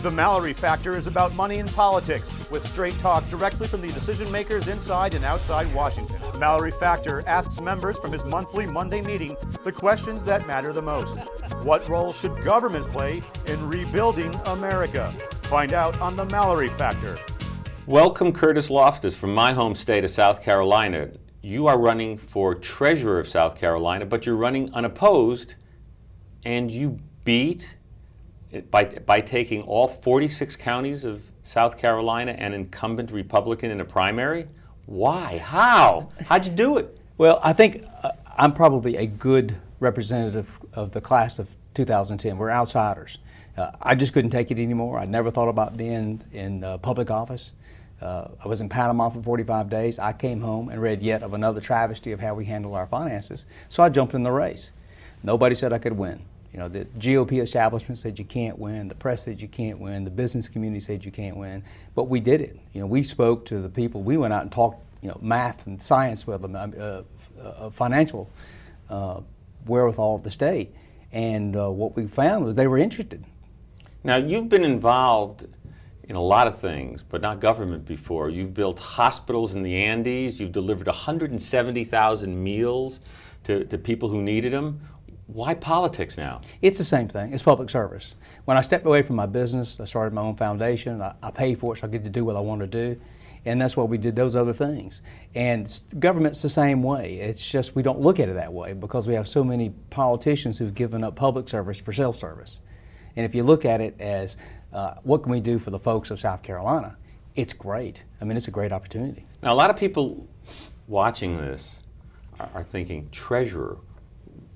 The Mallory Factor is about money and politics, with straight talk directly from the decision makers inside and outside Washington. Mallory Factor asks members from his monthly Monday meeting the questions that matter the most. What role should government play in rebuilding America? Find out on the Mallory Factor. Welcome, Curtis Loftis, from my home state of South Carolina. You are running for Treasurer of South Carolina, but you're running unopposed, and you beat by taking all 46 counties of South Carolina an incumbent Republican in a primary? Why? How? How'd you do it? Well, I think I'm probably a good representative of the class of 2010. We're outsiders. I just couldn't take it anymore. I never thought about being in public office. I was in Panama for 45 days. I came home and read yet of another travesty of how we handle our finances. So I jumped in the race. Nobody said I could win. You know, the GOP establishment said you can't win, the press said you can't win, the business community said you can't win, but we did it. You know, we spoke to the people, we went out and talked, you know, math and science with them, financial wherewithal of the state, and what we found was they were interested. Now, you've been involved in a lot of things, but not government before. You've built hospitals in the Andes, you've delivered 170,000 meals to people who needed them. Why politics now? It's the same thing. It's public service. When I stepped away from my business, I started my own foundation. I pay for it so I get to do what I want to do. And that's why we did those other things. And government's the same way. It's just we don't look at it that way because we have so many politicians who've given up public service for self-service. And if you look at it as what can we do for the folks of South Carolina, it's great. I mean, it's a great opportunity. Now, a lot of people watching this are thinking, treasurer.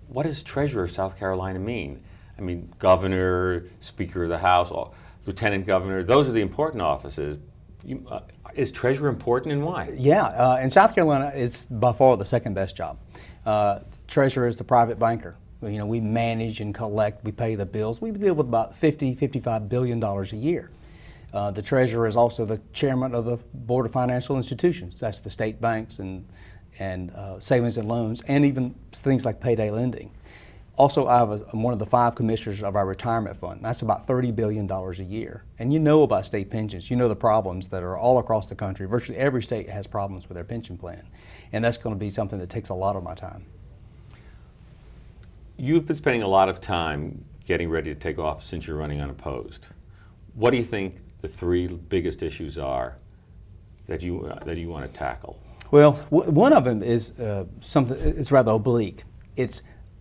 What does Treasurer of South Carolina mean? I mean, Governor, Speaker of the House, Lieutenant Governor, those are the important offices. Is Treasurer important and why? Yeah, in South Carolina, it's by far the second best job. Treasurer is the private banker. You know, we manage and collect, we pay the bills. We deal with about $55 billion a year. The Treasurer is also the chairman of the Board of Financial Institutions. That's the state banks and savings and loans, and even things like payday lending. Also, I'm one of the 5 commissioners of our retirement fund. That's about $30 billion a year. And you know about state pensions. You know the problems that are all across the country. Virtually every state has problems with their pension plan. And that's going to be something that takes a lot of my time. You've been spending a lot of time getting ready to take office since you're running unopposed. What do you think the 3 biggest issues are that you want to tackle? Well, one of them is something. It's rather oblique.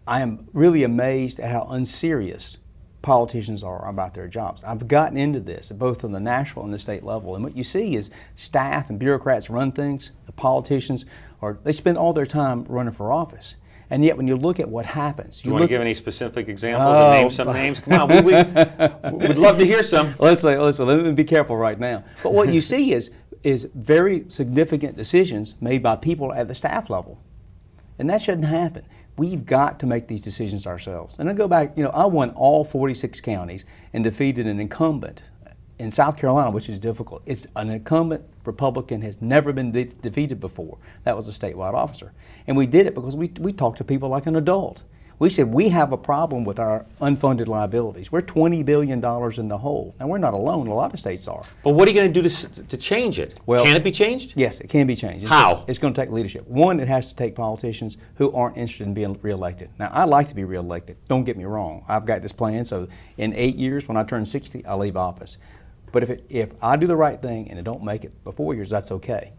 I am really amazed at how unserious politicians are about their jobs. I've gotten into this both on the national and the state level, and what you see is staff and bureaucrats run things. The politicians they spend all their time running for office, and yet when you look at what happens, do you want to give any specific examples and name some names? Come on, we'd love to hear some. Listen. Let me be careful right now. But what you see is very significant decisions made by people at the staff level. And that shouldn't happen. We've got to make these decisions ourselves. And I go back, you know, I won all 46 counties and defeated an incumbent in South Carolina, which is difficult. It's an incumbent Republican has never been defeated before. That was a statewide officer. And we did it because we talked to people like an adult. We said we have a problem with our unfunded liabilities. We're $20 billion in the hole. And we're not alone. A lot of states are. But what are you going to do to change it? Well, can it be changed? Yes, it can be changed. How? It's going to take leadership. One, it has to take politicians who aren't interested in being reelected. Now, I'd like to be reelected. Don't get me wrong. I've got this plan. So in 8 years, when I turn 60, I'll leave office. But if I do the right thing and it don't make it for 4 years, that's okay.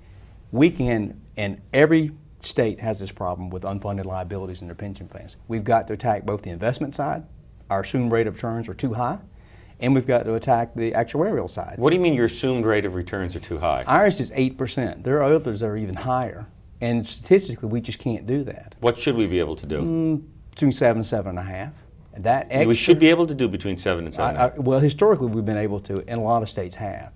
We can, and every state has this problem with unfunded liabilities in their pension plans. We've got to attack both the investment side, our assumed rate of returns are too high, and we've got to attack the actuarial side. What do you mean your assumed rate of returns are too high? Ours is 8%. There are others that are even higher, and statistically we just can't do that. What should we be able to do? Between 7 and 7.5. We should be able to do between 7 and 7.5. Well, historically we've been able to, and a lot of states have.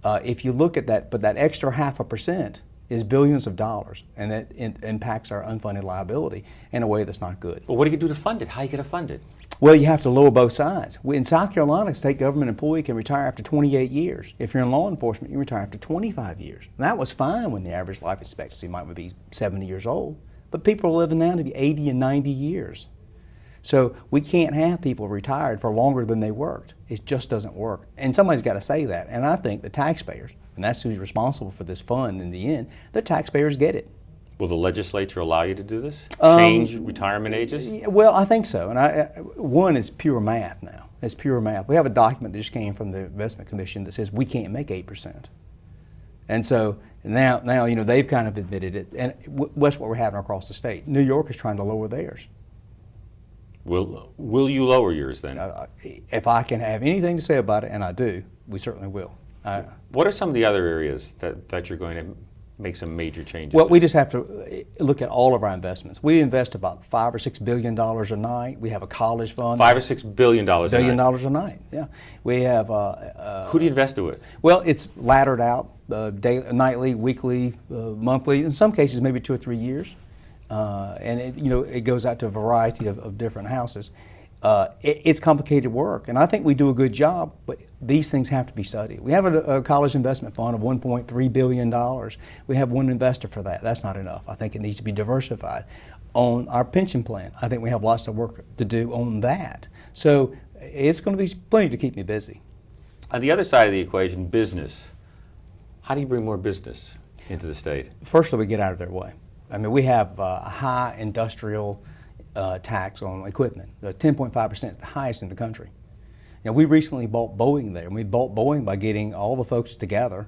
If you look at that, but that extra 0.5% is billions of dollars, and that impacts our unfunded liability in a way that's not good. Well, what do you do to fund it? How are you going to fund it? Well, you have to lower both sides. In South Carolina, a state government employee can retire after 28 years. If you're in law enforcement, you retire after 25 years. And that was fine when the average life expectancy might be 70 years old. But people are living now to be 80 and 90 years. So we can't have people retired for longer than they worked. It just doesn't work. And somebody's got to say that. And I think the taxpayers, and that's who's responsible for this fund in the end, the taxpayers get it. Will the legislature allow you to do this? Change retirement ages? Well, I think so. And one is pure math now. It's pure math. We have a document that just came from the Investment Commission that says we can't make 8%. And so now they've kind of admitted it. And that's what we're having across the state. New York is trying to lower theirs. Will you lower yours then? If I can have anything to say about it, and I do, we certainly will. What are some of the other areas that you're going to make some major changes? Well, in? we just have to look at all of our investments. We invest about $5 or $6 billion a night. We have a college fund. $5 or $6 billion a night. Yeah, we have. Who do you invest it with? Well, it's laddered out, nightly, weekly, monthly. In some cases, maybe 2 or 3 years, and it goes out to a variety of different houses. It's complicated work, and I think we do a good job, but these things have to be studied. We have a college investment fund of $1.3 billion. We have one investor for that. That's not enough. I think it needs to be diversified. On our pension plan, I think we have lots of work to do on that. So it's going to be plenty to keep me busy. On the other side of the equation, business. How do you bring more business into the state? First, we get out of their way. I mean, we have a high industrial tax on equipment. 10.5% is the highest in the country. We recently bought Boeing there, and we bought Boeing by getting all the folks together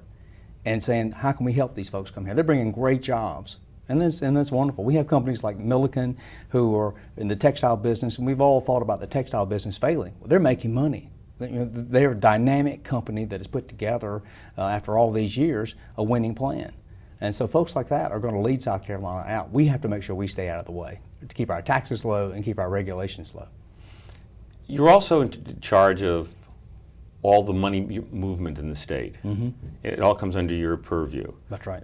and saying, how can we help these folks come here? They're bringing great jobs, and that's wonderful. We have companies like Milliken who are in the textile business, and we've all thought about the textile business failing. Well, they're making money. They're a dynamic company that has put together, after all these years, a winning plan. And so folks like that are going to lead South Carolina out. We have to make sure we stay out of the way to keep our taxes low and keep our regulations low. You're also in charge of all the money movement in the state. Mm-hmm. It all comes under your purview. That's right.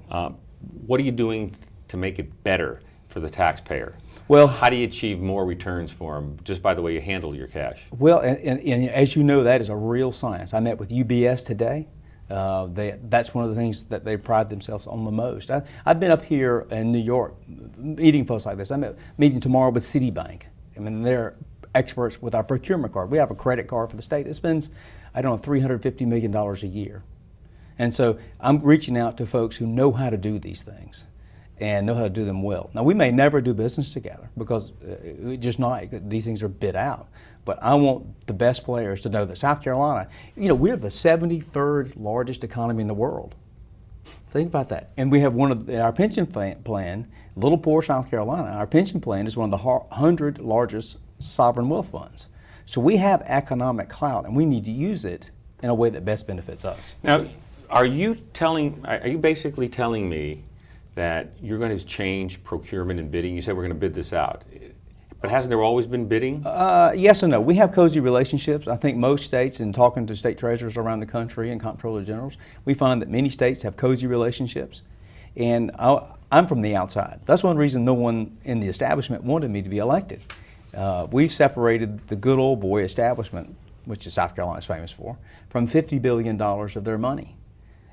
What are you doing to make it better for the taxpayer? Well, how do you achieve more returns for them just by the way you handle your cash? Well, and as you know, that is a real science. I met with UBS today. That's one of the things that they pride themselves on the most. I've been up here in New York meeting folks like this. I'm meeting tomorrow with Citibank. I mean, they're experts with our procurement card. We have a credit card for the state that spends, $350 million a year. And so I'm reaching out to folks who know how to do these things and know how to do them well. Now, we may never do business together because these things are bid out. But I want the best players to know that South Carolina, we're the 73rd largest economy in the world. Think about that. And we have our pension plan, little poor South Carolina, our pension plan is one of the 100 largest sovereign wealth funds. So we have economic clout, and we need to use it in a way that best benefits us. Now, are you basically telling me that you're going to change procurement and bidding? You said we're going to bid this out. But hasn't there always been bidding? Yes and no. We have cozy relationships. I think most states, in talking to state treasurers around the country and comptroller generals, we find that many states have cozy relationships. And I'm from the outside. That's one reason no one in the establishment wanted me to be elected. We've separated the good old boy establishment, which is South Carolina is famous for, from $50 billion of their money.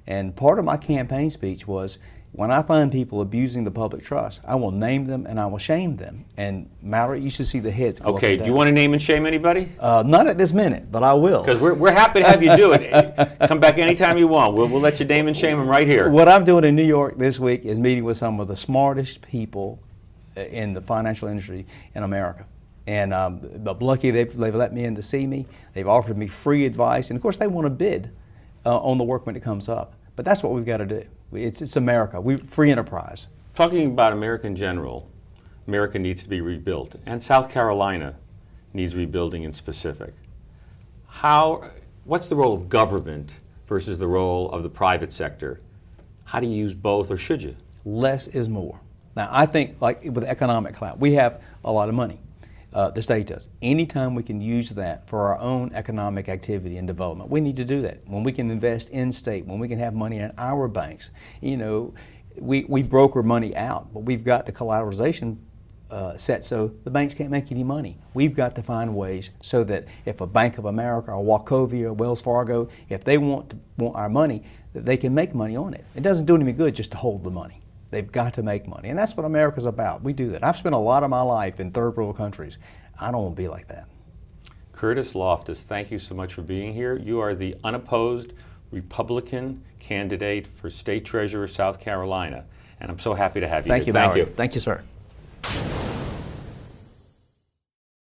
And part of my campaign speech was, when I find people abusing the public trust, I will name them and I will shame them. And Mallory, you should see the heads go up Okay, and do down. you want to name and shame anybody? Not at this minute, but I will. Because we're happy to have you do it. Come back anytime you want. We'll let you name and shame them right here. What I'm doing in New York this week is meeting with some of the smartest people in the financial industry in America. And I'm lucky they've let me in to see me. They've offered me free advice. And of course, they want to bid on the work when it comes up. But that's what we've got to do. It's America. Free enterprise. Talking about America in general, America needs to be rebuilt. And South Carolina needs rebuilding in specific. What's the role of government versus the role of the private sector? How do you use both, or should you? Less is more. Now, I think, like with economic clout, we have a lot of money. The state does. Anytime we can use that for our own economic activity and development, we need to do that. When we can invest in state, when we can have money in our banks, we broker money out, but we've got the collateralization set so the banks can't make any money. We've got to find ways so that if a Bank of America or Wachovia, Wells Fargo, if they want our money, that they can make money on it. It doesn't do any good just to hold the money. They've got to make money. And that's what America's about. We do that. I've spent a lot of my life in third world countries. I don't want to be like that. Curtis Loftis, thank you so much for being here. You are the unopposed Republican candidate for State Treasurer of South Carolina, and I'm so happy to have you Thank here. you, Mallory. Thank you, sir.